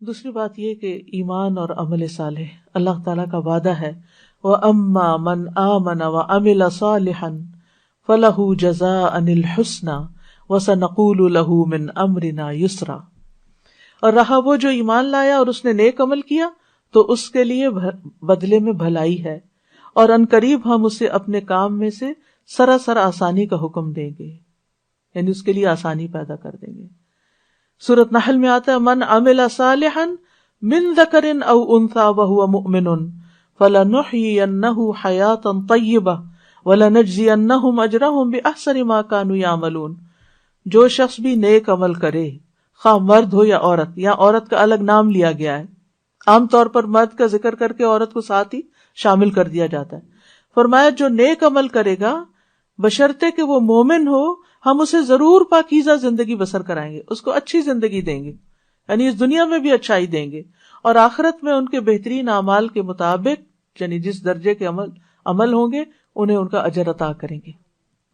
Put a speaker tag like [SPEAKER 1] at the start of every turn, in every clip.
[SPEAKER 1] دوسری بات یہ کہ ایمان اور عمل صالح اللہ تعالیٰ کا وعدہ ہے، وَأَمَّا مَنْ آمَنَ وَعَمِلَ صَالِحًا فَلَهُ جَزَاءً الْحُسْنَى وَسَنَقُولُ لَهُ مِنْ أَمْرِنَا يُسْرًا، اور رہا وہ جو ایمان لایا اور اس نے نیک عمل کیا تو اس کے لیے بدلے میں بھلائی ہے، اور عنقریب ہم اسے اپنے کام میں سے سراسر آسانی کا حکم دیں گے، یعنی اس کے لیے آسانی پیدا کر دیں گے۔ سورۃ نحل میں آتا ہے من عمل صالحا من ذکر او انثی وهو مؤمن فلنحیینہ حیاتا طیبہ ولنجزینہم اجرہم باحسن ما كانوا یعملون، جو شخص بھی نیک عمل کرے، خواہ مرد ہو یا عورت، یا عورت کا الگ نام لیا گیا ہے، عام طور پر مرد کا ذکر کر کے عورت کو ساتھ ہی شامل کر دیا جاتا ہے۔ فرمایا جو نیک عمل کرے گا بشرطے کہ وہ مومن ہو، ہم اسے ضرور پاکیزہ زندگی بسر کرائیں گے، اس کو اچھی زندگی دیں گے، یعنی اس دنیا میں بھی اچھائی دیں گے، اور آخرت میں ان کے بہترین اعمال کے مطابق، یعنی جس درجے کے عمل ہوں گے انہیں ان کا اجر عطا کریں گے۔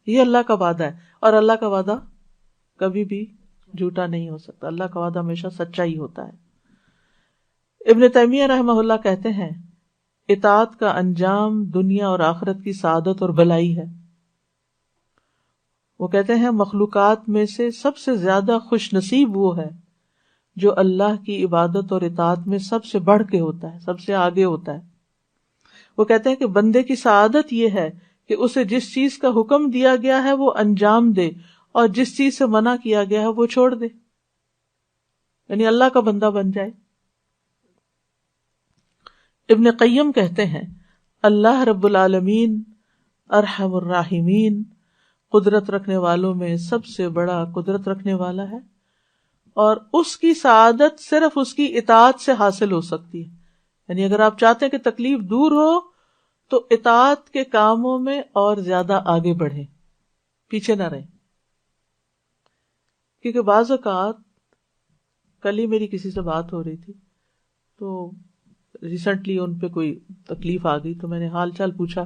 [SPEAKER 1] یہ اللہ کا وعدہ ہے، اور اللہ کا وعدہ کبھی بھی جھوٹا نہیں ہو سکتا، اللہ کا وعدہ ہمیشہ سچا ہی ہوتا ہے۔ ابن تیمیہ رحمہ اللہ کہتے ہیں اطاعت کا انجام دنیا اور آخرت کی سعادت اور بھلائی ہے۔ وہ کہتے ہیں مخلوقات میں سے سب سے زیادہ خوش نصیب وہ ہے جو اللہ کی عبادت اور اطاعت میں سب سے بڑھ کے ہوتا ہے، سب سے آگے ہوتا ہے۔ وہ کہتے ہیں کہ بندے کی سعادت یہ ہے کہ اسے جس چیز کا حکم دیا گیا ہے وہ انجام دے، اور جس چیز سے منع کیا گیا ہے وہ چھوڑ دے، یعنی اللہ کا بندہ بن جائے۔ ابن قیم کہتے ہیں اللہ رب العالمین ارحم الراحمین، قدرت رکھنے والوں میں سب سے بڑا قدرت رکھنے والا ہے، اور اس کی سعادت صرف اس کی اطاعت سے حاصل ہو سکتی ہے۔ یعنی اگر آپ چاہتے ہیں کہ تکلیف دور ہو تو اطاعت کے کاموں میں اور زیادہ آگے بڑھیں، پیچھے نہ رہیں، کیونکہ بعض اوقات، کل ہی میری کسی سے بات ہو رہی تھی تو ریسنٹلی ان پہ کوئی تکلیف آ گئی، تو میں نے حال چال پوچھا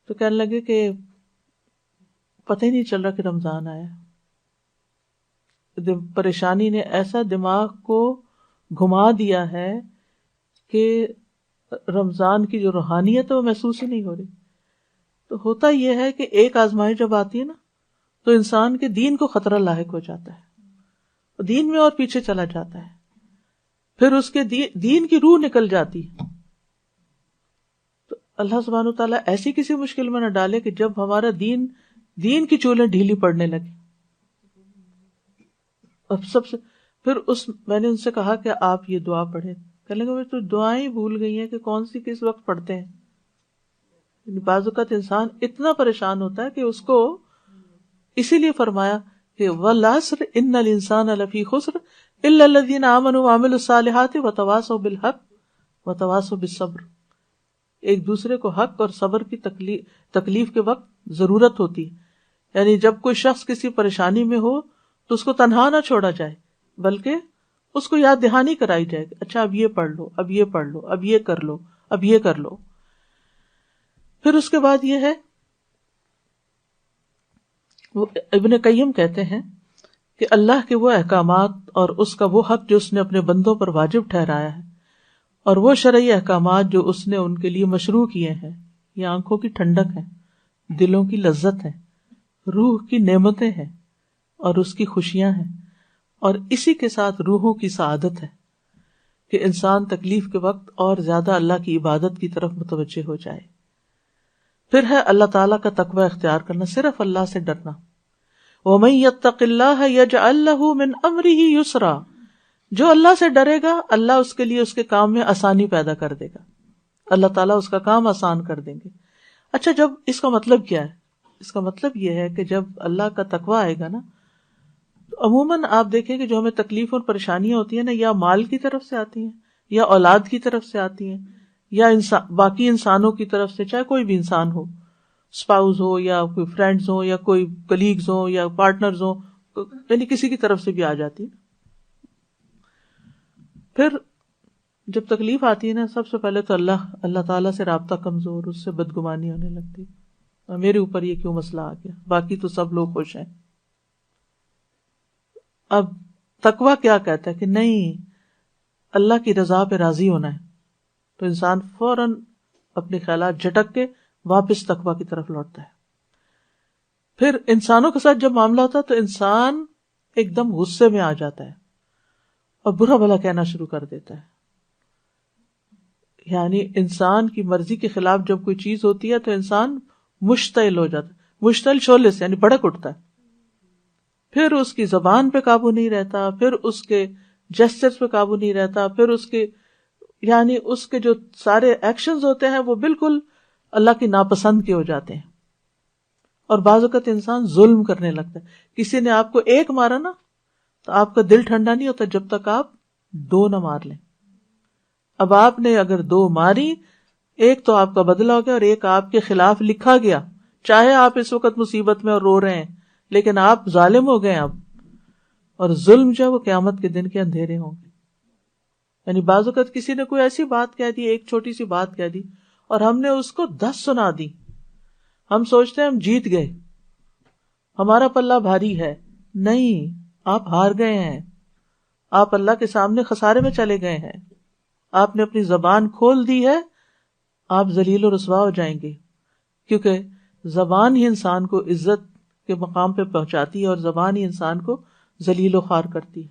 [SPEAKER 1] تو کہنے لگے کہ پتہ ہی نہیں چل رہا کہ رمضان آیا، پریشانی نے ایسا دماغ کو گھما دیا ہے کہ رمضان کی جو روحانیت ہے وہ محسوس ہی نہیں ہو رہی۔ تو ہوتا یہ ہے کہ ایک آزمائش جب آتی ہے نا تو انسان کے دین کو خطرہ لاحق ہو جاتا ہے، دین میں اور پیچھے چلا جاتا ہے، پھر اس کے دین کی روح نکل جاتی۔ تو اللہ سبحانہ وتعالیٰ ایسی کسی مشکل میں نہ ڈالے کہ جب ہمارا دین کی چولیں ڈھیلی پڑنے لگے۔ اب پھر میں نے ان سے کہا کہ آپ یہ دعا پڑھیں، کہنے لگے تو دعائیں بھول گئی ہیں کہ کون سی کس وقت پڑھتے ہیں۔ بعض اوقات انسان اتنا پریشان ہوتا ہے کہ اس کو اسی لیے فرمایا کہ والعصر ان الانسان لفی خسر الا الذین آمنوا وعملوا الصالحات وتواصوا بالحق وتواصوا بالصبر۔ ایک دوسرے کو حق اور صبر کی تکلیف کے وقت ضرورت ہوتی ہے، یعنی جب کوئی شخص کسی پریشانی میں ہو تو اس کو تنہا نہ چھوڑا جائے، بلکہ اس کو یاد دہانی کرائی جائے کہ اچھا اب یہ پڑھ لو، اب یہ پڑھ لو، اب یہ کر لو، اب یہ کر لو۔ پھر اس کے بعد یہ ہے، وہ ابن قیم کہتے ہیں کہ اللہ کے وہ احکامات اور اس کا وہ حق جو اس نے اپنے بندوں پر واجب ٹھہرایا ہے، اور وہ شرعی احکامات جو اس نے ان کے لیے مشروع کیے ہیں، یہ آنکھوں کی ٹھنڈک ہے، دلوں کی لذت ہے، روح کی نعمتیں ہیں اور اس کی خوشیاں ہیں، اور اسی کے ساتھ روحوں کی سعادت ہے کہ انسان تکلیف کے وقت اور زیادہ اللہ کی عبادت کی طرف متوجہ ہو جائے۔ پھر ہے اللہ تعالیٰ کا تقوی اختیار کرنا، صرف اللہ سے ڈرنا۔ وَمَن يَتَّقِ اللَّهَ يَجْعَل لَّهُ مِنْ أَمْرِهِ يُسْرًا، جو اللہ سے ڈرے گا اللہ اس کے لیے اس کے کام میں آسانی پیدا کر دے گا، اللہ تعالیٰ اس کا کام آسان کر دیں گے۔ اچھا، جب اس کا مطلب کیا ہے؟ اس کا مطلب یہ ہے کہ جب اللہ کا تقوی آئے گا نا، تو عموماً آپ دیکھیں کہ جو ہمیں تکلیف اور پریشانیاں ہوتی ہیں نا، یا مال کی طرف سے آتی ہیں، یا اولاد کی طرف سے آتی ہیں، یا باقی انسانوں کی طرف سے، چاہے کوئی بھی انسان ہو، اسپاؤز ہو یا کوئی فرینڈز ہو یا کوئی کلیگز ہو یا پارٹنرز ہو، یعنی کسی کی طرف سے بھی آ جاتی ہے۔ پھر جب تکلیف آتی ہے نا، سب سے پہلے تو اللہ تعالیٰ سے رابطہ کمزور، اس سے بدگمانی ہونے لگتی، اور میرے اوپر یہ کیوں مسئلہ آ گیا، باقی تو سب لوگ خوش ہیں۔ اب تقویٰ کیا کہتا ہے کہ نہیں، اللہ کی رضا پہ راضی ہونا ہے، تو انسان فوراً اپنے خیالات جھٹک کے واپس تقویٰ کی طرف لوٹتا ہے۔ پھر انسانوں کے ساتھ جب معاملہ ہوتا ہے تو انسان ایک دم غصے میں آ جاتا ہے اور برا بھلا کہنا شروع کر دیتا ہے۔ یعنی انسان کی مرضی کے خلاف جب کوئی چیز ہوتی ہے تو انسان مشتعل ہو جاتا ہے، مشتعل شعلے سے یعنی بھڑک اٹھتا ہے، پھر اس کی زبان پہ قابو نہیں رہتا، پھر اس کے جسچرز پہ قابو نہیں رہتا، پھر اس کے یعنی اس کے جو سارے ایکشنز ہوتے ہیں وہ بالکل اللہ کی ناپسند کے ہو جاتے ہیں۔ اور بعض اوقات انسان ظلم کرنے لگتا ہے، کسی نے آپ کو ایک مارا نا تو آپ کا دل ٹھنڈا نہیں ہوتا جب تک آپ 2 نہ مار لیں۔ اب آپ نے اگر 2 ماری، ایک تو آپ کا بدلہ ہو گیا اور ایک آپ کے خلاف لکھا گیا، چاہے آپ اس وقت مصیبت میں اور رو رہے ہیں لیکن آپ ظالم ہو گئے اب، اور ظلم جو ہے وہ قیامت کے دن کے اندھیرے ہوں گے۔ یعنی بعض اوقات کسی نے کوئی ایسی بات کہہ دی، ایک چھوٹی سی بات کہہ دی اور ہم نے اس کو 10 سنا دی، ہم سوچتے ہیں ہم جیت گئے، ہمارا پلہ بھاری ہے۔ نہیں، آپ ہار گئے ہیں، آپ اللہ کے سامنے خسارے میں چلے گئے ہیں، آپ نے اپنی زبان کھول دی ہے، آپ ذلیل و رسوا ہو جائیں گے، کیونکہ زبان ہی انسان کو عزت کے مقام پہ پہنچاتی ہے اور زبان ہی انسان کو ذلیل و خوار کرتی ہے۔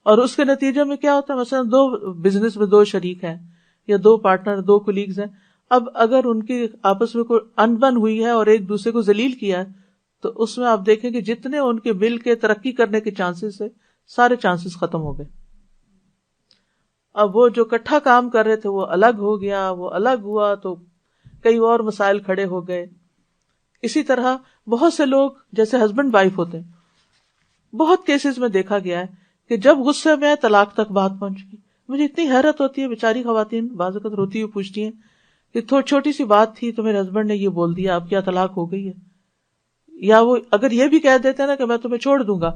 [SPEAKER 1] اور اس کے نتیجے میں کیا ہوتا ہے، مثلا 2 بزنس میں 2 شریک ہیں یا 2 پارٹنر، 2 کولیگز ہیں، اب اگر ان کی آپس میں کوئی انبن ہوئی ہے اور ایک دوسرے کو ذلیل کیا ہے تو اس میں آپ دیکھیں کہ جتنے ان کے مل کے ترقی کرنے کے چانسز ہے، سارے چانسز ختم ہو گئے۔ اب وہ جو اکٹھا کام کر رہے تھے وہ الگ ہو گیا، وہ الگ ہوا تو کئی اور مسائل کھڑے ہو گئے۔ اسی طرح بہت سے لوگ جیسے ہسبینڈ وائف ہوتے ہیں، بہت کیسز میں دیکھا گیا ہے کہ جب غصے میں طلاق تک بات پہنچ گئی۔ مجھے اتنی حیرت ہوتی ہے، بیچاری خواتین بعض اوقات روتی ہوئی پوچھتی ہیں کہ چھوٹی سی بات تھی تو میرے ہسبینڈ نے یہ بول دیا، اب کیا طلاق ہو گئی ہے؟ یا وہ اگر یہ بھی کہہ دیتے ہیں نا کہ میں تمہیں چھوڑ دوں گا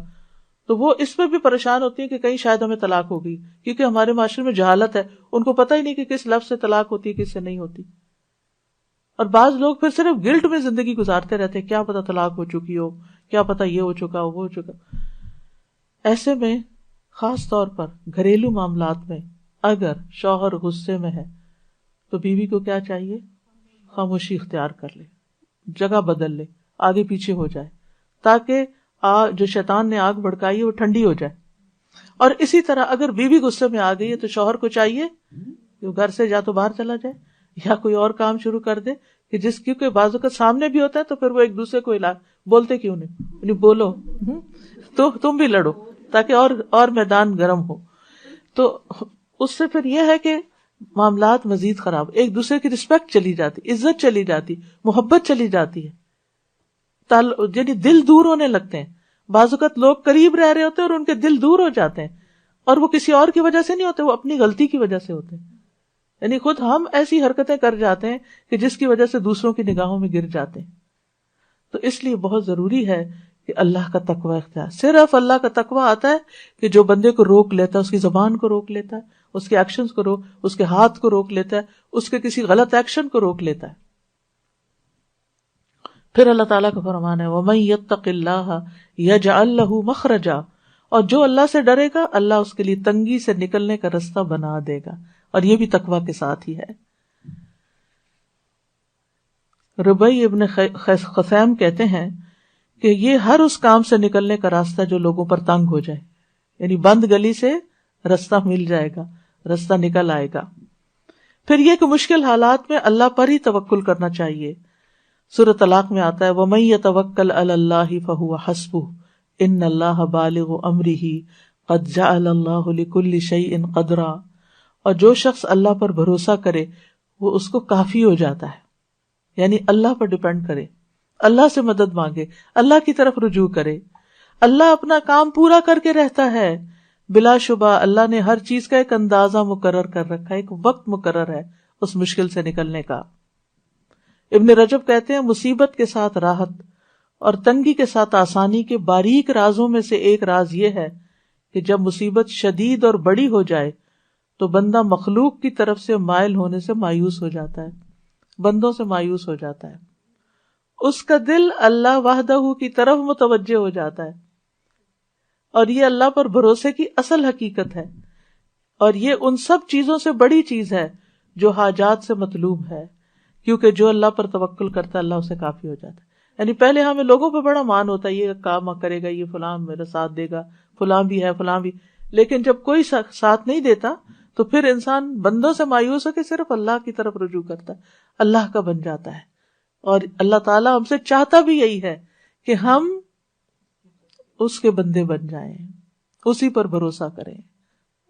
[SPEAKER 1] تو وہ اس پہ بھی پریشان ہوتی ہیں کہ کہیں شاید ہمیں طلاق ہو گئی، کیونکہ ہمارے معاشرے میں جہالت ہے، ان کو پتہ ہی نہیں کہ کس لفظ سے طلاق ہوتی ہے کس سے نہیں ہوتی۔ اور بعض لوگ پھر صرف گلٹ میں زندگی گزارتے رہتے ہیں، کیا پتا طلاق ہو چکی ہو، کیا پتا یہ ہو چکا ہو، وہ ہو چکا۔ ایسے میں خاص طور پر گھریلو معاملات میں اگر شوہر غصے میں ہے تو بیوی کو کیا چاہیے؟ خاموشی اختیار کر لے، جگہ بدل لے، آگے پیچھے ہو جائے، تاکہ جو شیطان نے آگ بھڑکائی ہے وہ ٹھنڈی ہو جائے۔ اور اسی طرح اگر بیوی غصے میں آ گئی ہے تو شوہر کو چاہیے کہ وہ گھر سے یا تو باہر چلا جائے یا کوئی اور کام شروع کر دے، کہ کیونکہ بعض اوقات سامنے بھی ہوتا ہے تو پھر وہ ایک دوسرے کو بولتے کیوں نہیں، بولو تو تم بھی لڑو تاکہ اور میدان گرم ہو۔ تو اس سے پھر یہ ہے کہ معاملات مزید خراب، ایک دوسرے کی رسپیکٹ چلی جاتی، عزت چلی جاتی، محبت چلی جاتی ہے، یعنی دل دور ہونے لگتے ہیں۔ بعض اوقات لوگ قریب رہ رہے ہوتے ہیں اور ان کے دل دور ہو جاتے ہیں، اور وہ کسی اور کی وجہ سے نہیں ہوتے، وہ اپنی غلطی کی وجہ سے ہوتے ہیں۔ یعنی خود ہم ایسی حرکتیں کر جاتے ہیں کہ جس کی وجہ سے دوسروں کی نگاہوں میں گر جاتے ہیں۔ تو اس لیے بہت ضروری ہے کہ اللہ کا تقوی اختیار، صرف اللہ کا تقوی آتا ہے کہ جو بندے کو روک لیتا ہے، اس کی زبان کو روک لیتا ہے، اس کے ایکشنز کو اس کے ہاتھ کو روک لیتا ہے، اس کے کسی غلط ایکشن کو روک لیتا ہے۔ پھر اللہ تعالیٰ کا فرمان ہے وَمَن يَتَّقِ اللَّهَ يَجْعَل لَّهُ مَخْرَجًا، اور جو اللہ سے ڈرے گا اللہ اس کے لیے تنگی سے نکلنے کا رستہ بنا دے گا، اور یہ بھی تقوی کے ساتھ ہی ہے۔ ربیع ابن خثیم کہتے ہیں کہ یہ ہر اس کام سے نکلنے کا راستہ جو لوگوں پر تنگ ہو جائے، یعنی بند گلی سے رستہ مل جائے گا، رستہ نکل آئے گا۔ پھر یہ کہ مشکل حالات میں اللہ پر ہی توکل کرنا چاہیے۔ سورۃ طلاق میں آتا ہے وَمَن يَتَوَکَّلْ عَلَى اللَّهِ فَهُوَ حَسْبُهُ إِنَّ اللَّهَ بَالِغُ أَمْرِهِ قَدْ جَعَلَ اللَّهُ لِكُلِّ شَيْءٍ قَدْرًا، اور جو شخص اللہ پر بھروسہ کرے وہ اس کو کافی ہو جاتا ہے، یعنی اللہ پر ڈیپینڈ کرے، اللہ سے مدد مانگے، اللہ کی طرف رجوع کرے، اللہ اپنا کام پورا کر کے رہتا ہے۔ بلا شبہ اللہ نے ہر چیز کا ایک اندازہ مقرر کر رکھا ہے، ایک وقت مقرر ہے اس مشکل سے نکلنے کا۔ ابن رجب کہتے ہیں مصیبت کے ساتھ راحت اور تنگی کے ساتھ آسانی کے باریک رازوں میں سے ایک راز یہ ہے کہ جب مصیبت شدید اور بڑی ہو جائے تو بندہ مخلوق کی طرف سے مائل ہونے سے مایوس ہو جاتا ہے، بندوں سے مایوس ہو جاتا ہے، اس کا دل اللہ وحدہ کی طرف متوجہ ہو جاتا ہے، اور یہ اللہ پر بھروسے کی اصل حقیقت ہے۔ اور یہ ان سب چیزوں سے بڑی چیز ہے جو حاجات سے مطلوب ہے، کیونکہ جو اللہ پر توکل کرتا ہے اللہ اسے کافی ہو جاتا ہے۔ یعنی پہلے ہمیں لوگوں پہ بڑا مان ہوتا ہے، یہ کام کرے گا، یہ فلاں میرا ساتھ دے گا، فلاں بھی ہے، فلاں بھی، لیکن جب کوئی ساتھ نہیں دیتا تو پھر انسان بندوں سے مایوس ہو کے صرف اللہ کی طرف رجوع کرتا ہے، اللہ کا بن جاتا ہے۔ اور اللہ تعالیٰ ہم سے چاہتا بھی یہی ہے کہ ہم اس کے بندے بن جائیں، اسی پر بھروسہ کریں،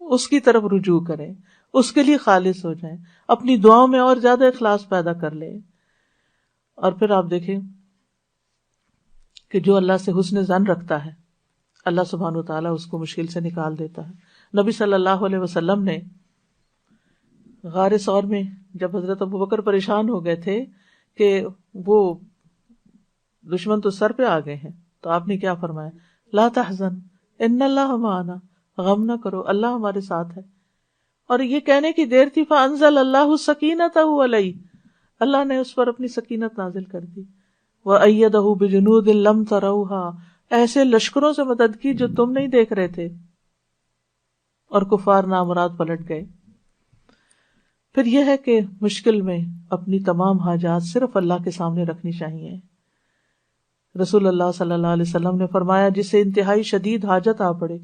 [SPEAKER 1] اس کی طرف رجوع کریں، اس کے لیے خالص ہو جائیں، اپنی دعاؤں میں اور زیادہ اخلاص پیدا کر لیں۔ اور پھر آپ دیکھیں کہ جو اللہ سے حسن ظن رکھتا ہے اللہ سبحانہ وتعالیٰ اس کو مشکل سے نکال دیتا ہے۔ نبی صلی اللہ علیہ وسلم نے غار ثور میں جب حضرت ابوبکر پریشان ہو گئے تھے کہ وہ دشمن تو سر پہ آ گئے ہیں، تو آپ نے کیا فرمایا؟ لا تحزن ان اللہ معنا، غم نہ کرو اللہ ہمارے ساتھ ہے۔ اور یہ کہنے کی دیر تھی فانزل اللہ سکینتہ علیہ، اللہ نے اس پر اپنی سکینت نازل کر دی، وَأَيَّدَهُ بِجُنُودٍ لَمْ تَرَوْهَا، ایسے لشکروں سے مدد کی جو تم نہیں دیکھ رہے تھے، اور کفار نامراد پلٹ گئے۔ پھر یہ ہے کہ مشکل میں اپنی تمام حاجات صرف اللہ کے سامنے رکھنی چاہیے۔ رسول اللہ صلی اللہ علیہ وسلم نے فرمایا جسے انتہائی شدید حاجت آ پڑے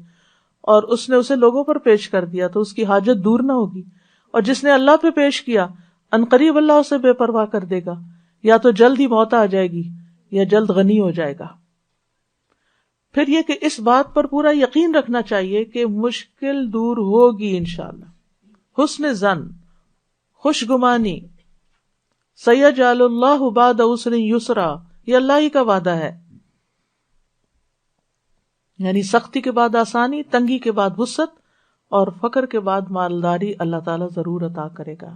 [SPEAKER 1] اور اس نے اسے لوگوں پر پیش کر دیا تو اس کی حاجت دور نہ ہوگی، اور جس نے اللہ پہ پیش کیا عنقریب اللہ اسے بے پرواہ کر دے گا، یا تو جلد ہی موت آ جائے گی یا جلد غنی ہو جائے گا۔ پھر یہ کہ اس بات پر پورا یقین رکھنا چاہیے کہ مشکل دور ہوگی انشاءاللہ۔ حسن ظن، خوش گمانی، سیجعل اللہ بعد عسر یسرا، یہ اللہ ہی کا وعدہ ہے، یعنی سختی کے بعد آسانی، تنگی کے بعد وسعت، اور فقر کے بعد مالداری اللہ تعالیٰ ضرور عطا کرے گا۔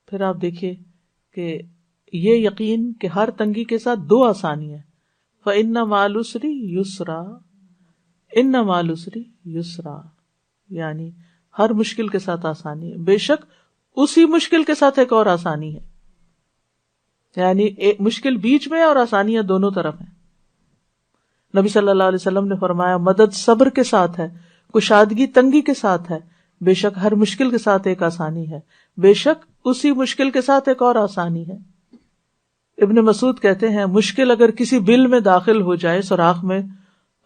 [SPEAKER 1] پھر آپ دیکھیے کہ یہ یقین کہ ہر تنگی کے ساتھ دو آسانی ہے، فَإِنَّ مَعَ الْعُسْرِ يُسْرًا، إِنَّ مَعَ الْعُسْرِ يُسْرًا، یعنی ہر مشکل کے ساتھ آسانی ہے، بے شک اسی مشکل کے ساتھ ایک اور آسانی ہے، یعنی ایک مشکل بیچ میں اور آسانیاں دونوں طرف ہیں۔ نبی صلی اللہ علیہ وسلم نے فرمایا مدد صبر کے ساتھ ہے، کشادگی تنگی کے ساتھ ہے، بے شک ہر مشکل کے ساتھ ایک آسانی ہے، بے شک اسی مشکل کے ساتھ ایک اور آسانی ہے۔ ابن مسعود کہتے ہیں مشکل اگر کسی بل میں داخل ہو جائے سوراخ میں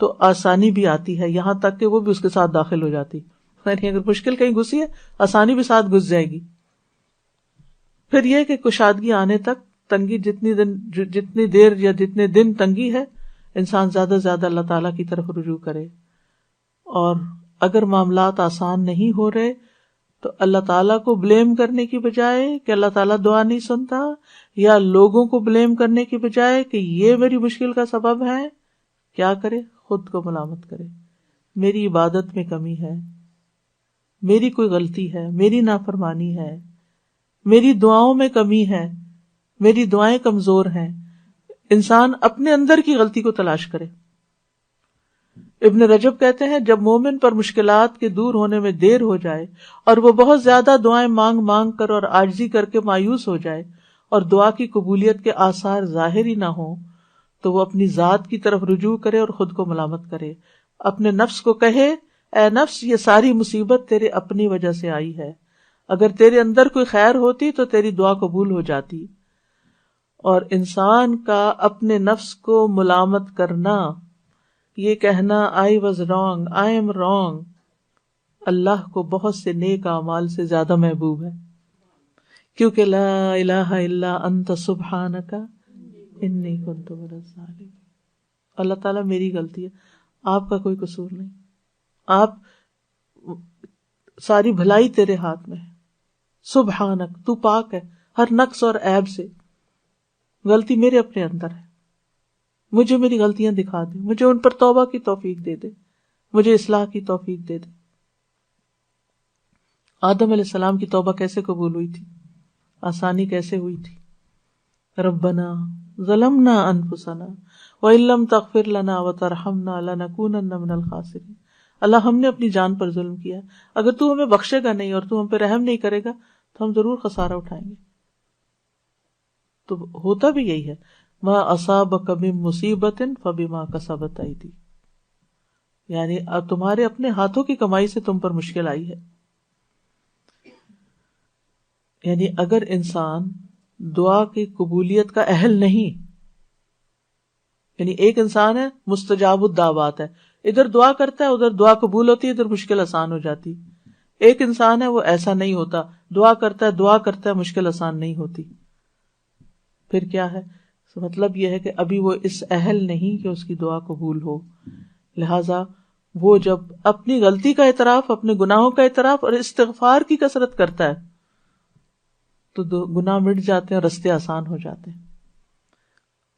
[SPEAKER 1] تو آسانی بھی آتی ہے، یہاں تک کہ وہ بھی اس کے ساتھ داخل ہو جاتی، یعنی اگر مشکل کہیں گھسی ہے آسانی بھی ساتھ گھس جائے گی۔ پھر یہ کہ کشادگی آنے تک تنگی جتنی دیر یا جتنے دن تنگی ہے انسان زیادہ سے زیادہ اللہ تعالیٰ کی طرف رجوع کرے، اور اگر معاملات آسان نہیں ہو رہے تو اللہ تعالیٰ کو بلیم کرنے کی بجائے کہ اللہ تعالیٰ دعا نہیں سنتا، یا لوگوں کو بلیم کرنے کی بجائے کہ یہ میری مشکل کا سبب ہے، کیا کرے؟ خود کو ملامت کرے، میری عبادت میں کمی ہے، میری کوئی غلطی ہے، میری نافرمانی ہے، میری دعاؤں میں کمی ہے، میری دعائیں کمزور ہیں۔ انسان اپنے اندر کی غلطی کو تلاش کرے۔ ابن رجب کہتے ہیں جب مومن پر مشکلات کے دور ہونے میں دیر ہو جائے اور وہ بہت زیادہ دعائیں مانگ مانگ کر اور عاجزی کر کے مایوس ہو جائے اور دعا کی قبولیت کے آثار ظاہر ہی نہ ہوں تو وہ اپنی ذات کی طرف رجوع کرے اور خود کو ملامت کرے، اپنے نفس کو کہے اے نفس یہ ساری مصیبت تیرے اپنی وجہ سے آئی ہے، اگر تیرے اندر کوئی خیر ہوتی تو تیری دعا قبول ہو جاتی۔ اور انسان کا اپنے نفس کو ملامت کرنا، یہ کہنا I was wrong, I am wrong، اللہ کو بہت سے نیک اعمال سے زیادہ محبوب ہے، کیونکہ لا الہ الا انت سبحانک انی کنت من الظالمین، اللہ تعالیٰ میری غلطی ہے، آپ کا کوئی قصور نہیں، آپ ساری بھلائی تیرے ہاتھ میں ہے، سبحانک تو پاک ہے ہر نقص اور عیب سے، غلطی میرے اپنے اندر ہے، مجھے میری غلطیاں دکھا دے، مجھے ان پر توبہ کی توفیق دے دے، مجھے اصلاح کی توفیق دے دے۔ آدم علیہ السلام کی توبہ کیسے قبول ہوئی تھی؟ آسانی کیسے ہوئی تھی؟ ربنا ظلمنا انفسنا وان لم تغفر لنا وترحمنا لنکونن من الخاسرین، اللہ ہم نے اپنی جان پر ظلم کیا، اگر تو ہمیں بخشے گا نہیں اور تو ہم پہ رحم نہیں کرے گا تو ہم ضرور خسارہ اٹھائیں گے۔ تو ہوتا بھی یہی ہے، ما اصابک من مصیبت فبما کسبت ایدی، یعنی اب تمہارے اپنے ہاتھوں کی کمائی سے تم پر مشکل آئی ہے. یعنی اگر انسان دعا کی قبولیت کا اہل نہیں، یعنی ایک انسان ہے مستجاب الدعوات ہے، ادھر دعا کرتا ہے ادھر دعا قبول ہوتی ہے، ادھر مشکل آسان ہو جاتی. ایک انسان ہے وہ ایسا نہیں ہوتا، دعا کرتا ہے مشکل آسان نہیں ہوتی. پھر کیا ہے؟ مطلب یہ ہے کہ ابھی وہ اس اہل نہیں کہ اس کی دعا قبول ہو. لہذا وہ جب اپنی غلطی کا اعتراف، اپنے گناہوں کا اعتراف اور استغفار کی کثرت کرتا ہے تو گناہ مٹ جاتے ہیں، رستے آسان ہو جاتے ہیں.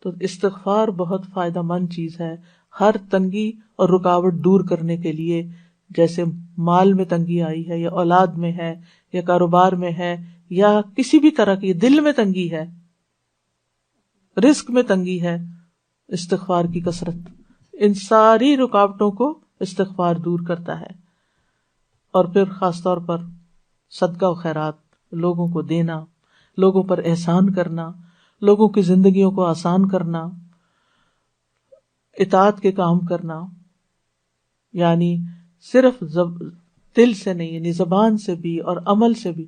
[SPEAKER 1] تو استغفار بہت فائدہ مند چیز ہے ہر تنگی اور رکاوٹ دور کرنے کے لیے. جیسے مال میں تنگی آئی ہے، یا اولاد میں ہے، یا کاروبار میں ہے، یا کسی بھی طرح کی دل میں تنگی ہے، رزق میں تنگی ہے، استغفار کی کثرت ان ساری رکاوٹوں کو استغفار دور کرتا ہے. اور پھر خاص طور پر صدقہ و خیرات، لوگوں کو دینا، لوگوں پر احسان کرنا، لوگوں کی زندگیوں کو آسان کرنا، اطاعت کے کام کرنا، یعنی صرف دل سے نہیں، یعنی زبان سے بھی اور عمل سے بھی.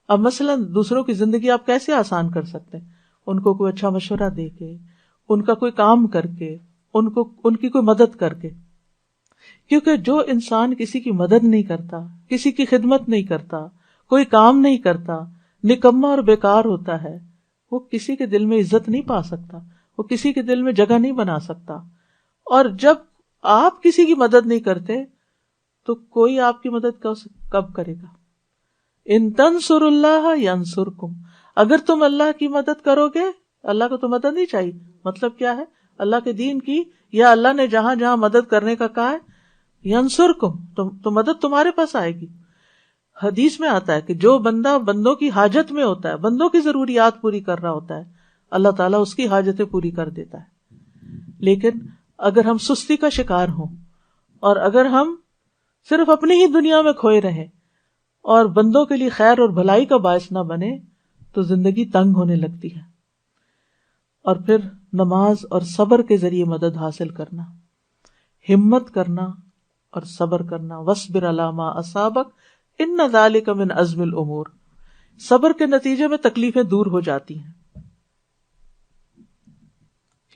[SPEAKER 1] اب مثلا دوسروں کی زندگی آپ کیسے آسان کر سکتے ہیں؟ ان کو کوئی اچھا مشورہ دے کے، ان کا کوئی کام کر کے، ان کی کوئی مدد کر کے. کیونکہ جو انسان کسی کی مدد نہیں کرتا، کسی کی خدمت نہیں کرتا، کوئی کام نہیں کرتا، نکما اور بیکار ہوتا ہے، وہ کسی کے دل میں عزت نہیں پا سکتا، وہ کسی کے دل میں جگہ نہیں بنا سکتا. اور جب آپ کسی کی مدد نہیں کرتے تو کوئی آپ کی مدد کب کرے گا؟ ان تنصر اللہ ینصرکم، اگر تم اللہ کی مدد کرو گے، اللہ کو تو مدد نہیں چاہیے. مطلب کیا ہے؟ اللہ کے دین کی، یا اللہ نے جہاں جہاں مدد کرنے کا کہا ہے، ینصرکم، تو مدد تمہارے پاس آئے گی. حدیث میں آتا ہے کہ جو بندہ بندوں کی حاجت میں ہوتا ہے، بندوں کی ضروریات پوری کر رہا ہوتا ہے، اللہ تعالیٰ اس کی حاجتیں پوری کر دیتا ہے. لیکن اگر ہم سستی کا شکار ہوں، اور اگر ہم صرف اپنی ہی دنیا میں کھوئے رہیں اور بندوں کے لیے خیر اور بھلائی کا باعث نہ بنے، تو زندگی تنگ ہونے لگتی ہے. اور پھر نماز اور صبر کے ذریعے مدد حاصل کرنا، ہمت کرنا اور صبر کرنا. وَاصْبِرْ عَلَىٰ مَا أَصَابَكَ إِنَّ ذَلِكَ مِنْ عَزْمِ الْأُمُورِ. صبر کے نتیجے میں تکلیفیں دور ہو جاتی ہیں.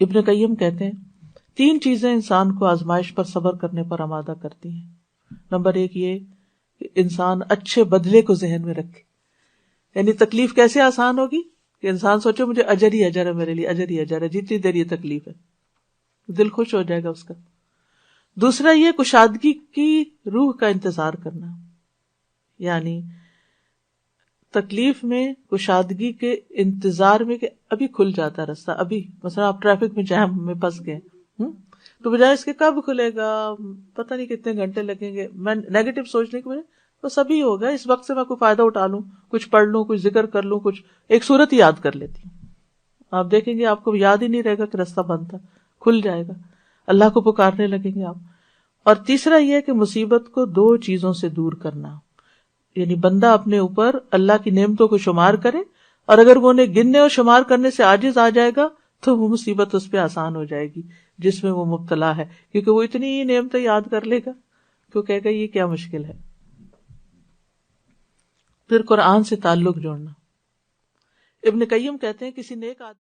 [SPEAKER 1] ابن قیم کہتے ہیں 3 چیزیں انسان کو آزمائش پر صبر کرنے پر آمادہ کرتی ہیں. نمبر 1 یہ کہ انسان اچھے بدلے کو ذہن میں رکھے. یعنی تکلیف کیسے آسان ہوگی کہ انسان سوچے مجھے اجر ہی اجر ہے، میرے لیے اجر ہی اجر ہے، جتنی دیر یہ تکلیف ہے، دل خوش ہو جائے گا اس کا. دوسرا یہ کشادگی کی روح کا انتظار کرنا، یعنی تکلیف میں کشادگی کے انتظار میں کہ ابھی کھل جاتا ہے رستہ. ابھی مثلا آپ ٹریفک میں جام میں پھنس گئے، تو بجائے اس کے کب کھلے گا، پتہ نہیں کتنے گھنٹے لگیں گے، میں نیگیٹو سوچنے کی وجہ بس ابھی ہوگا، اس وقت سے میں کوئی فائدہ اٹھا لوں، کچھ پڑھ لوں، کچھ ذکر کر لوں، کچھ ایک صورت ہی یاد کر لیتی ہوں. آپ دیکھیں گے آپ کو یاد ہی نہیں رہے گا کہ راستہ بند تھا، کھل جائے گا، اللہ کو پکارنے لگیں گے آپ. اور تیسرا یہ کہ مصیبت کو 2 چیزوں سے دور کرنا، یعنی بندہ اپنے اوپر اللہ کی نعمتوں کو شمار کرے، اور اگر وہ انہیں گننے اور شمار کرنے سے عاجز آ جائے گا تو وہ مصیبت اس پہ آسان ہو جائے گی جس میں وہ مبتلا ہے، کیونکہ وہ اتنی ہی نعمتیں یاد کر لے گا کہ وہ کہے گا یہ کیا مشکل ہے. پھر قرآن سے تعلق جوڑنا. ابن قیم کہتے ہیں کسی نیک آدمی